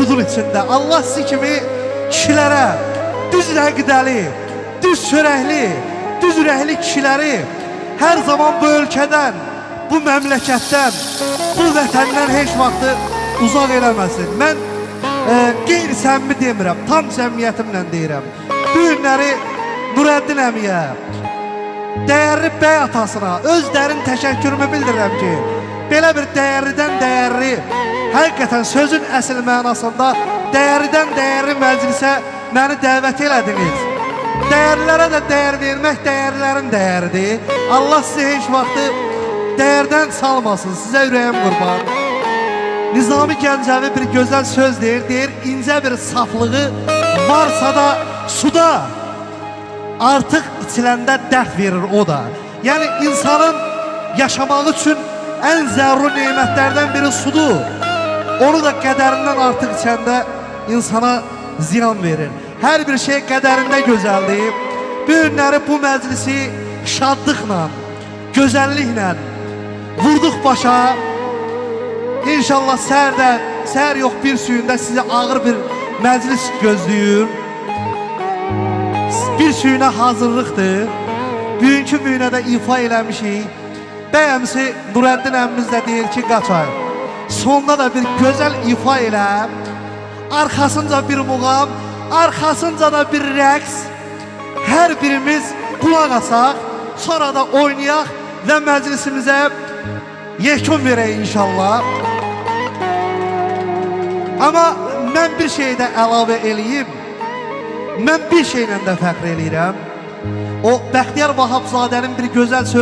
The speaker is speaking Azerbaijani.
yurdun içində. Allah sizi kimi kişilərə, düz rəqdəli, düz çörəkli, düz ürəkli kişiləri hər zaman bu ölkədən, bu məmləkətdən, bu vətəndən heç vaxtı uzaq eləməsin. Mən qeyri-səmimi demirəm, tam səmimiyyətimlə deyirəm. Bu günləri Nurəddin əmiyə, dəyərli bəy atasına öz dərin təşəkkürümü bildirirəm ki, belə bir dəyərlidən dəyərli, həqiqətən sözün əsl mənasında dəyərlidən dəyərli məclisə məni dəvət elədiniz. Dəyərlilərə də dəyər vermək dəyərlilərin dəyəridir. Allah sizi heç vaxtı dəyərdən salmasın, sizə ürəyim qurban. Nizami Gəncəvi bir gözəl söz deyir, incə bir saflığı varsa da suda artıq içiləndə dərd verir o da. Yəni insanın yaşamaq üçün ən zəruri neymətlərdən biri sudur. Onu da qədərindən artıq içəndə insana ziyan verir. Hər bir şey qədərində gözəldir. Bu günləri bu məclisi şadlıqla, gözəlliklə vurduq başa. İnşallah səhər yox bir suyunda sizi ağır bir məclis gözləyir. Bir suyuna hazırlıqdır. Bugünkü müynədə ifa eləmişik. Bəyəmsi Nurəddin əmmimiz də deyir ki, qaçay. Sonda da bir gözəl ifa elə. Arxasınca bir muğam, arxasınca da bir rəqs. Hər birimiz qulaq asaq, sonra da oynayaq və məclisimizə yekun verək inşallah. Amma mən bir şey də əlavə eləyim. Mən bir şeylə də fəxr eləyirəm. O Bəxtiyar Vahabzadənin bir gözəl sözü